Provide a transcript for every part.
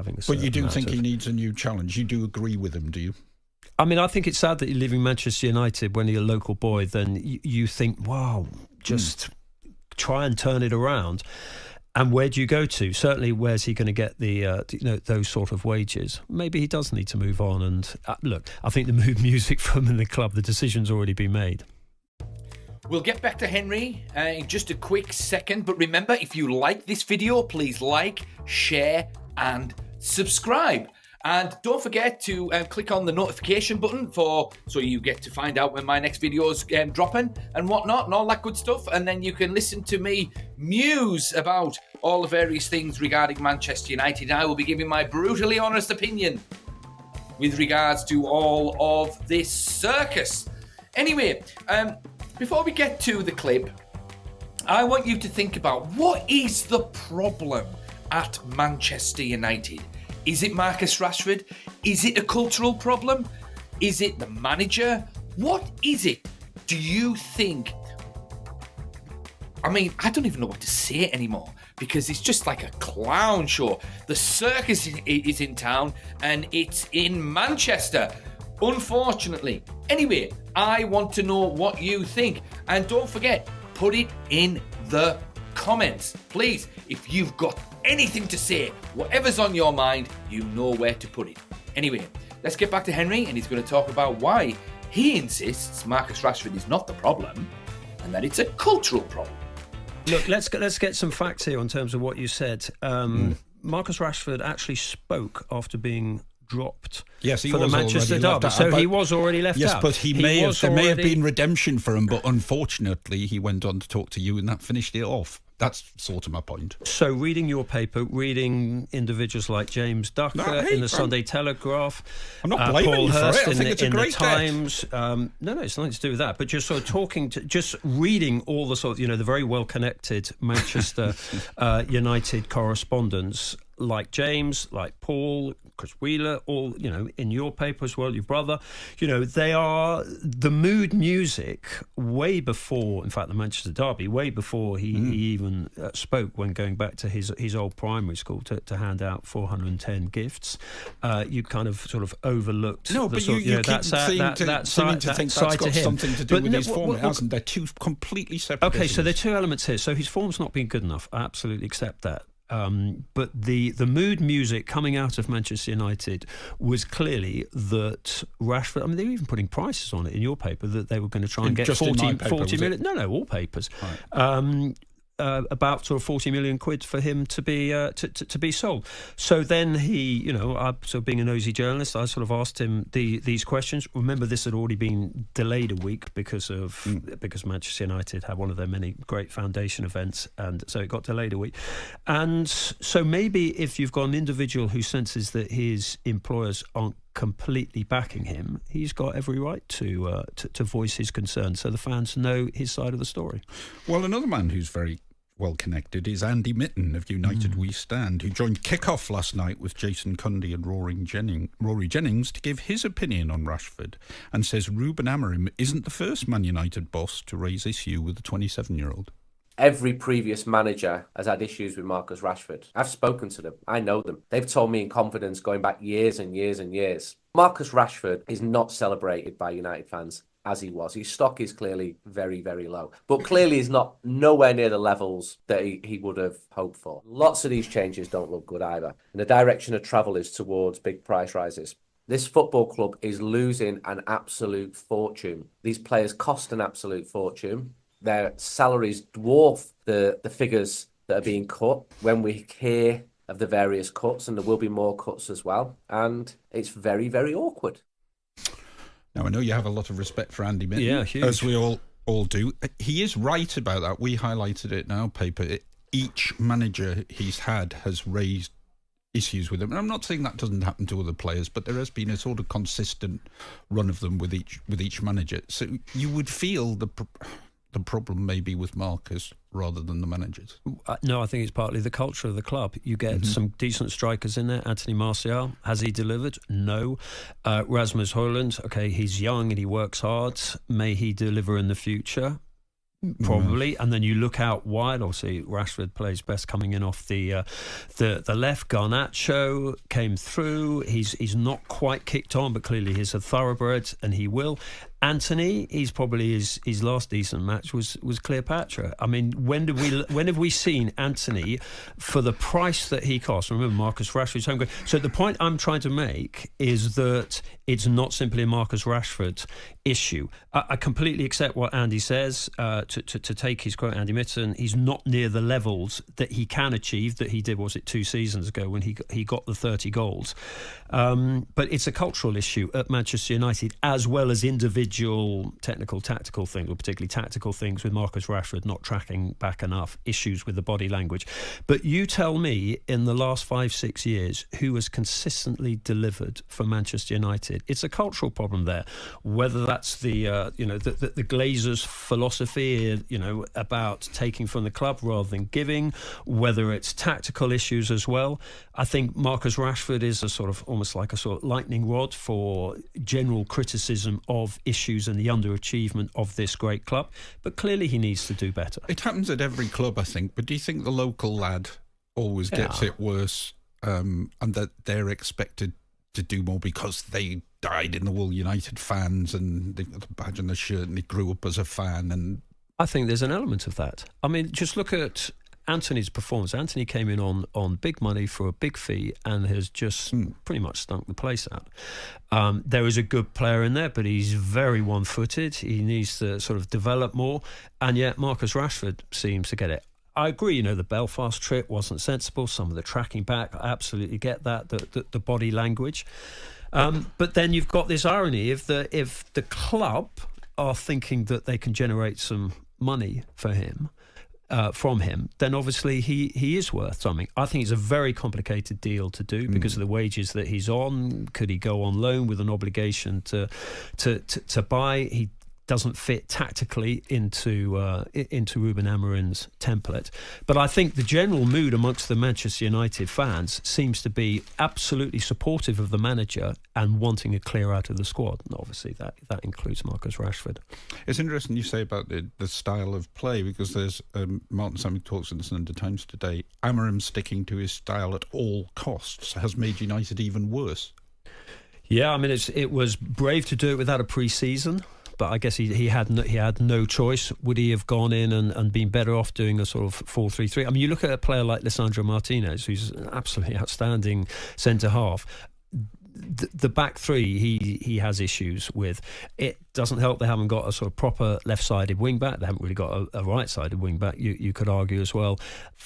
having a But you do amount think of... he needs a new challenge? You do agree with him, do you? I mean, I think it's sad that you're leaving Manchester United when you're a local boy. Then you think, wow, just try and turn it around. And where do you go to? Certainly, where's he going to get the those sort of wages? Maybe he does need to move on. And look, I think the mood music from the club, the decision's already been made. We'll get back to Henry in just a quick second. But remember, if you like this video, please like, share, and subscribe. And don't forget to click on the notification button so you get to find out when my next video's dropping and whatnot and all that good stuff. And then you can listen to me muse about all the various things regarding Manchester United. I will be giving my brutally honest opinion with regards to all of this circus. Anyway, before we get to the clip, I want you to think about what is the problem at Manchester United. Is it Marcus Rashford? Is it a cultural problem? Is it the manager? What is it? Do you think? I mean, I don't even know what to say anymore because it's just like a clown show. The circus is in town and it's in Manchester, unfortunately. Anyway, I want to know what you think. And don't forget, put it in the comments. Please, if you've got anything to say, whatever's on your mind, you know where to put it. Anyway, let's get back to Henry, and he's going to talk about why he insists Marcus Rashford is not the problem and that it's a cultural problem. Look, let's get some facts here in terms of what you said. Marcus Rashford actually spoke after being dropped for the Manchester derby. So he was already left out. Yes, but there may have been redemption for him, but unfortunately he went on to talk to you and that finished it off. That's sort of my point. So reading your paper, reading individuals like James Ducker in the Sunday Telegraph, I'm not blaming Paul you for Hurst it. I think it's a great the Times. No, it's nothing to do with that. But just sort of just reading all the sort of, the very well-connected Manchester United correspondents like James, like Paul, Chris Wheeler, all, in your paper as well, your brother, they are the mood music way before, in fact, the Manchester derby, way before he even spoke when going back to his old primary school to hand out 410 gifts. You kind of sort of overlooked. No, but you keep seeming to think that's got something to do with his form. It hasn't. They're two completely separate Okay, issues. so there are two elements here. So his form's not been good enough. I absolutely accept that. But the mood music coming out of Manchester United was clearly that Rashford, I mean, they were even putting prices on it in your paper that they were going to try and get 40 million. No, all papers. Right. About sort of 40 million quid for him to be sold. So then he, I sort of being a nosy journalist, I sort of asked him these questions. Remember, this had already been delayed a week because Manchester United had one of their many great foundation events, and so it got delayed a week. And so maybe if you've got an individual who senses that his employers aren't completely backing him, he's got every right to voice his concerns so the fans know his side of the story. Well, another man who's very well connected is Andy Mitten of United We Stand, who joined Kickoff last night with Jason Cundy and Rory Jennings to give his opinion on Rashford, and says Ruben Amorim isn't the first Man United boss to raise issue with the 27-year-old. Every previous manager has had issues with Marcus Rashford. I've spoken to them. I know them. They've told me in confidence going back years and years and years. Marcus Rashford is not celebrated by United fans as he was. His stock is clearly very, very low. But clearly he's nowhere near the levels that he would have hoped for. Lots of these changes don't look good either. And the direction of travel is towards big price rises. This football club is losing an absolute fortune. These players cost an absolute fortune. Their salaries dwarf the figures that are being cut when we hear of the various cuts, and there will be more cuts as well. And it's very, very awkward. Now, I know you have a lot of respect for Andy Mitten, yeah, huge. as we all do. He is right about that. We highlighted it in our paper. Each manager he's had has raised issues with him. And I'm not saying that doesn't happen to other players, but there has been a sort of consistent run of them with each manager. So you would feel the problem may be with Marcus rather than the managers. No, I think it's partly the culture of the club. You get some decent strikers in there. Anthony Martial, has he delivered? No. Rasmus Højlund, okay, he's young and he works hard. May he deliver in the future? Probably, and then you look out wide. Obviously, Rashford plays best coming in off the left. Garnacho came through. He's not quite kicked on, but clearly he's a thoroughbred, and he will. Anthony, he's probably his last decent match was Cleopatra. I mean, when have we seen Anthony for the price that he cost? Remember, Marcus Rashford's home. So the point I'm trying to make is that it's not simply a Marcus Rashford issue. I completely accept what Andy says. To take his quote, Andy Mitten, he's not near the levels that he can achieve that he did. Was it 2 seasons ago when he got the 30 goals? But it's a cultural issue at Manchester United, as well as individual technical, tactical things, or particularly tactical things with Marcus Rashford not tracking back enough, issues with the body language. But you tell me, in the last 5-6 years, who has consistently delivered for Manchester United? It's a cultural problem there. Whether that's the Glazers' philosophy, about taking from the club rather than giving, whether it's tactical issues as well. I think Marcus Rashford is almost like a sort of lightning rod for general criticism of issues and the underachievement of this great club. But clearly he needs to do better. It happens at every club, I think. But do you think the local lad always gets it worse, and that they're expected to do more because they died in the wool United fans and they've got the badge on the shirt and they grew up as a fan? And I think there's an element of that. I mean, just look at Anthony's performance. Anthony came in on big money for a big fee and has just pretty much stunk the place out. There is a good player in there, but he's very one-footed. He needs to sort of develop more, and yet Marcus Rashford seems to get it. I agree, the Belfast trip wasn't sensible. Some of the tracking back, I absolutely get that, the body language. But then you've got this irony. If the club are thinking that they can generate some money for him, from him, then obviously he is worth something. I think it's a very complicated deal to do because of the wages that he's on. Could he go on loan with an obligation to buy? He doesn't fit tactically into Ruben Amorim's template. But I think the general mood amongst the Manchester United fans seems to be absolutely supportive of the manager and wanting a clear out of the squad. And obviously that includes Marcus Rashford. It's interesting you say about the style of play, because there's Martin Samuel talks in the Sunday Times today. Amorim sticking to his style at all costs has made United even worse. Yeah, I mean, it was brave to do it without a pre-season. But I guess he had no choice. Would he have gone in and been better off doing a sort of 4-3-3? I mean, you look at a player like Lisandro Martinez, who's an absolutely outstanding centre-half. The back three he has issues with. It doesn't help they haven't got a sort of proper left-sided wing-back. They haven't really got a right-sided wing-back, you could argue as well.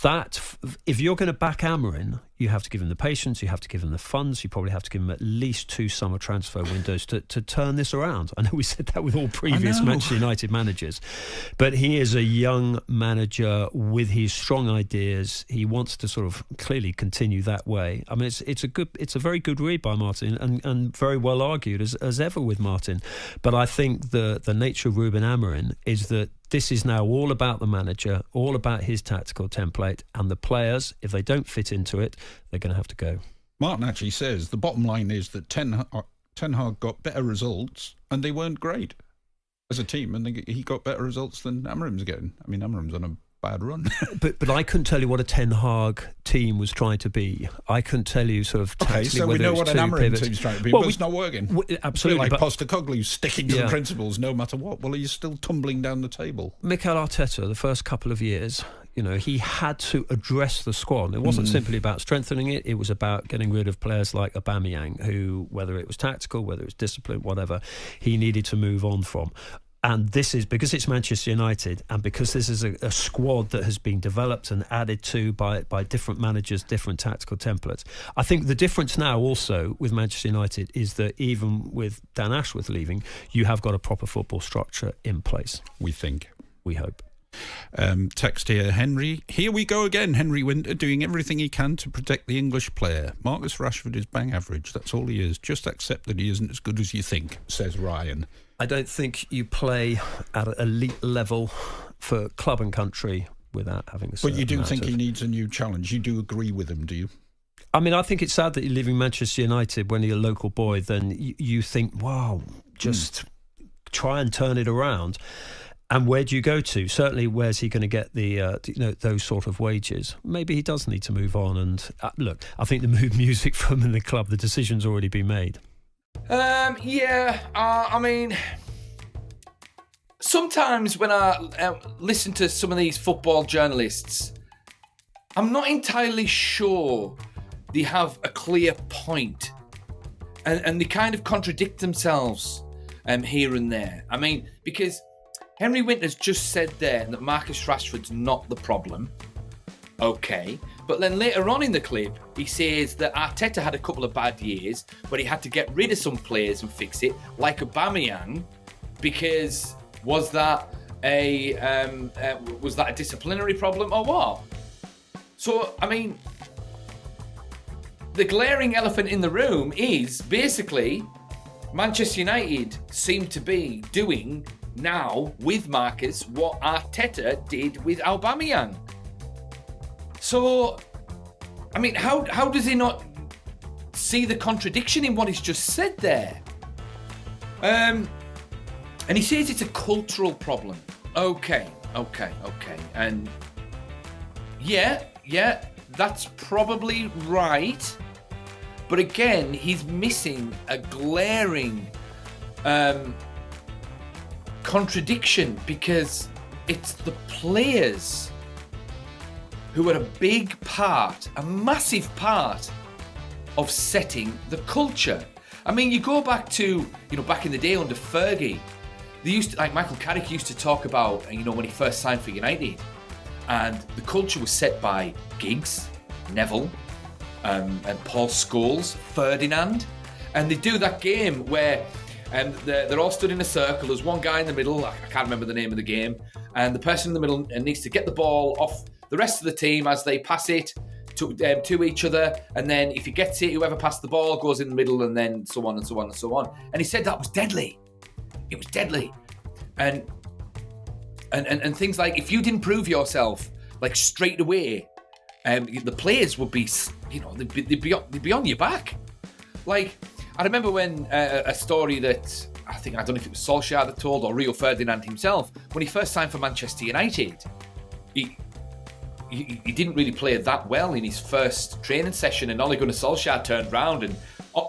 That, if you're going to back Amorim, you have to give him the patience, you have to give him the funds, you probably have to give him at least 2 summer transfer windows to turn this around. I know we said that with all previous Manchester United managers, but he is a young manager with his strong ideas. He wants to sort of clearly continue that way. I mean, it's a very good read by Martin and very well argued as ever with Martin. But I think the nature of Ruben Amorim is that this is now all about the manager, all about his tactical template, and the players, if they don't fit into it, they're going to have to go. Martin actually says the bottom line is that Ten Hag got better results and they weren't great as a team, and he got better results than Amorim's getting. I mean, Amorim's on a bad run. but I couldn't tell you what a Ten Hag team was trying to be. I couldn't tell you sort of tactically. Okay, so we know what an Amorim team's trying to be, but it's not working. Absolutely. Like Postecoglou's sticking to the principles no matter what. Well, he's still tumbling down the table. Mikel Arteta, the first couple of years, he had to address the squad. It wasn't simply about strengthening it. It was about getting rid of players like Aubameyang, who, whether it was tactical, whether it was discipline, whatever, he needed to move on from. And this is because it's Manchester United, and because this is a squad that has been developed and added to by different managers, different tactical templates. I think the difference now also with Manchester United is that even with Dan Ashworth leaving, you have got a proper football structure in place. We think. We hope. Text here, Henry. Here we go again. Henry Winter doing everything he can to protect the English player. Marcus Rashford is bang average. That's all he is. Just accept that he isn't as good as you think, says Ryan. I don't think you play at an elite level for club and country without having a certain But you do think he needs a new challenge. You do agree with him, do you? I mean, I think it's sad that you're leaving Manchester United when you're a local boy. Then you think, wow, just try and turn it around. And where do you go to? Certainly, where's he going to get the those sort of wages? Maybe he does need to move on. And look, I think the mood music from in the club, the decision's already been made. I mean, sometimes when I listen to some of these football journalists, I'm not entirely sure they have a clear point, and they kind of contradict themselves here and there. I mean, because Henry Winter's just said there that Marcus Rashford's not the problem. Okay. But then later on in the clip, he says that Arteta had a couple of bad years, but he had to get rid of some players and fix it, like Aubameyang, because was that a disciplinary problem or what? So, I mean, the glaring elephant in the room is basically Manchester United seem to be doing now with Marcus what Arteta did with Aubameyang. So, I mean, how does he not see the contradiction in what he's just said there? And he says it's a cultural problem. Okay. And yeah, that's probably right. But again, he's missing a glaring contradiction, because it's the players who are a big part, a massive part of setting the culture. I mean, you go back to, back in the day under Fergie, they used to, like Michael Carrick used to talk about, when he first signed for United, and the culture was set by Giggs, Neville, and Paul Scholes, Ferdinand, and they do that game where they're all stood in a circle. There's one guy in the middle, I can't remember the name of the game, and the person in the middle needs to get the ball off the rest of the team as they pass it to each other, and then if he gets it, whoever passed the ball goes in the middle, and then so on and so on and so on. And he said that was deadly. It was deadly, and things like, if you didn't prove yourself like straight away, the players would be, they'd be on your back. Like, I remember when a story that I don't know if it was Solskjaer that told, or Rio Ferdinand himself, when he first signed for Manchester United, he didn't really play that well in his first training session, and Ole Gunnar Solskjaer turned round and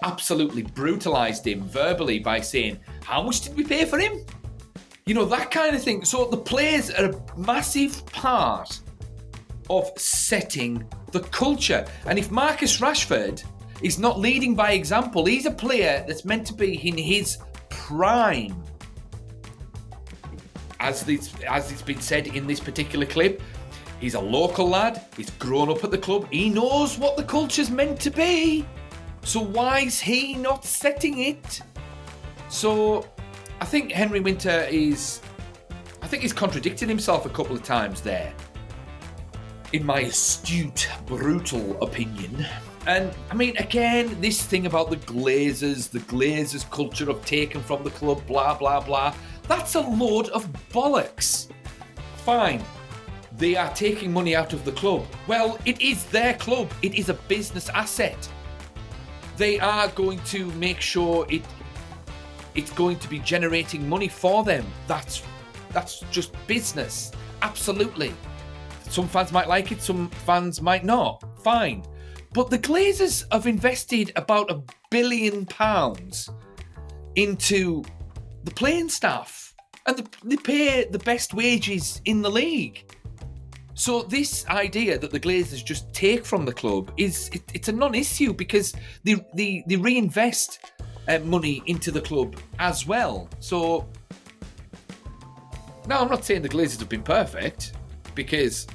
absolutely brutalised him verbally by saying, "How much did we pay for him?" That kind of thing. So the players are a massive part of setting the culture. And if Marcus Rashford is not leading by example, he's a player that's meant to be in his prime. As it's been said in this particular clip, he's a local lad, he's grown up at the club, he knows what the culture's meant to be. So why is he not setting it? So I think Henry Winter he's contradicted himself a couple of times there, in my astute, brutal opinion. And I mean, again, this thing about the Glazers culture of taking from the club, blah, blah, blah, that's a load of bollocks. Fine, they are taking money out of the club. Well, it is their club. It is a business asset. They are going to make sure it's going to be generating money for them. That's just business. Absolutely. Some fans might like it, some fans might not. Fine. But the Glazers have invested about £1 billion into the playing staff, and they pay the best wages in the league. So this idea that the Glazers just take from the club it's a non-issue, because they reinvest money into the club as well. So now, I'm not saying the Glazers have been perfect, because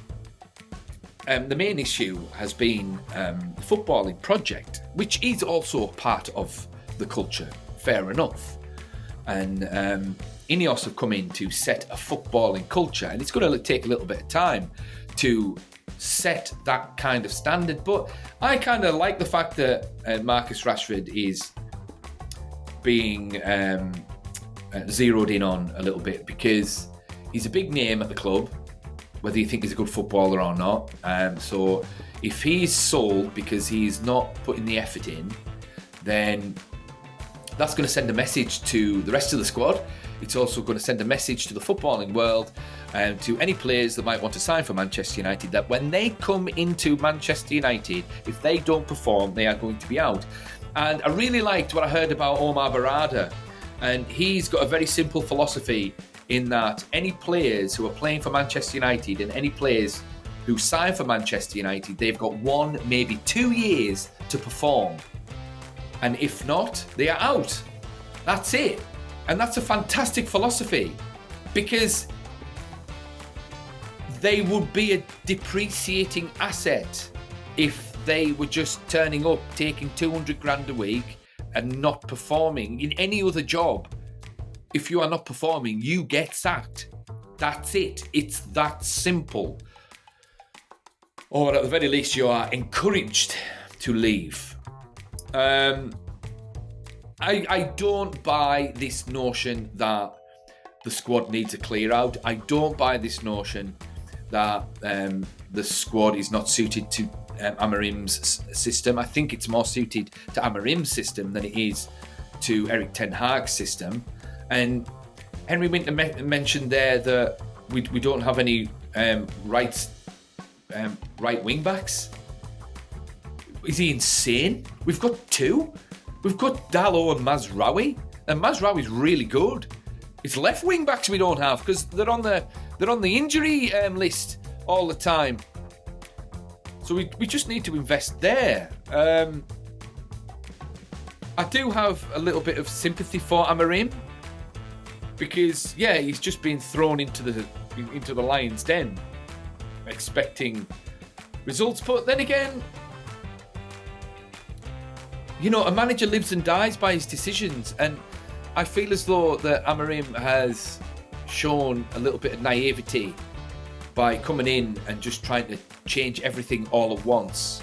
the main issue has been the footballing project, which is also part of the culture, fair enough. And Ineos have come in to set a footballing culture, and it's going to take a little bit of time to set that kind of standard. But I kind of like the fact that Marcus Rashford is being zeroed in on a little bit, because he's a big name at the club, whether you think he's a good footballer or not. So if he's sold because he's not putting the effort in, then that's going to send a message to the rest of the squad. It's also going to send a message to the footballing world and to any players that might want to sign for Manchester United that when they come into Manchester United, if they don't perform, they are going to be out. And I really liked what I heard about Omar Barada. And he's got a very simple philosophy in that any players who are playing for Manchester United and any players who sign for Manchester United, they've got 1, maybe 2 years to perform. And if not, they are out. That's it. And that's a fantastic philosophy because they would be a depreciating asset if they were just turning up, taking 200 grand a week and not performing in any other job. If you are not performing, you get sacked. That's it. It's that simple. Or at the very least, you are encouraged to leave. I don't buy this notion that the squad needs a clear out. I don't buy this notion that the squad is not suited to Amorim's system. I think it's more suited to Amorim's system than it is to Erik ten Hag's system. And Henry Winter mentioned there that we don't have any right wing backs. Is he insane? We've got 2. We've got Dalot and Mazraoui, and Mazraoui's really good. It's left wing backs we don't have because they're on the injury list all the time. So we just need to invest there. I do have a little bit of sympathy for Amorim because he's just been thrown into the lion's den, expecting results. But then again, a manager lives and dies by his decisions, and I feel as though that Amorim has shown a little bit of naivety by coming in and just trying to change everything all at once.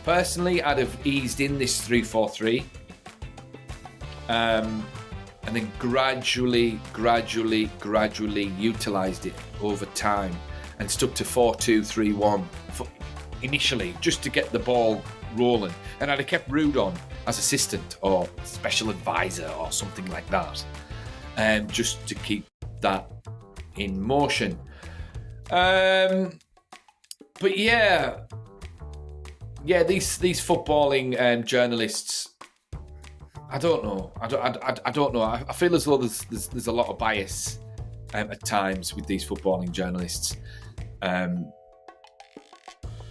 Personally, I'd have eased in this 3-4-3 and then gradually utilised it over time and stuck to 4-2-3-1 initially, just to get the ball rolling. And I'd have kept Rude on as assistant or special advisor or something like that, just to keep that in motion. But these footballing journalists, I don't know. I don't know. I feel as though there's a lot of bias at times with these footballing journalists.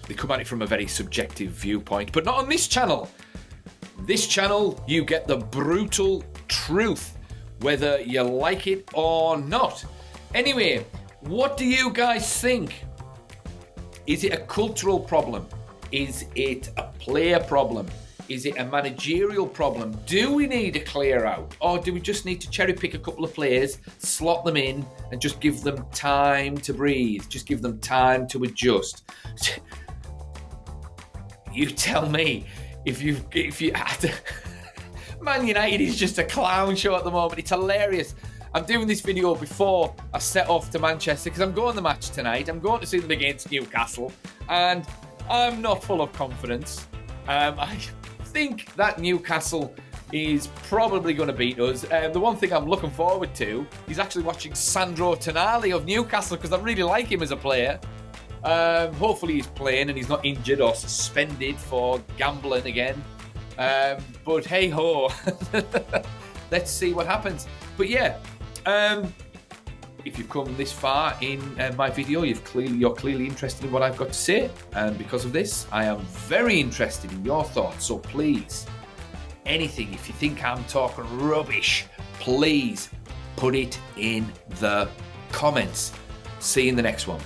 They come at it from a very subjective viewpoint, but not on this channel. This channel, you get the brutal truth, whether you like it or not. Anyway, what do you guys think? Is it a cultural problem? Is it a player problem? Is it a managerial problem? Do we need a clear out? Or do we just need to cherry pick a couple of players, slot them in, and just give them time to breathe? Just give them time to adjust? You tell me. If you had to... Man United is just a clown show at the moment. It's hilarious. I'm doing this video before I set off to Manchester because I'm going to the match tonight. I'm going to see them against Newcastle, and I'm not full of confidence. I think that Newcastle is probably going to beat us. The one thing I'm looking forward to is actually watching Sandro Tonali of Newcastle because I really like him as a player. Hopefully he's playing and he's not injured or suspended for gambling again. But hey ho, let's see what happens. But if you've come this far in my video, you're clearly interested in what I've got to say, and because of this, I am very interested in your thoughts. So please, anything, if you think I'm talking rubbish, please put it in the comments. See you in the next one.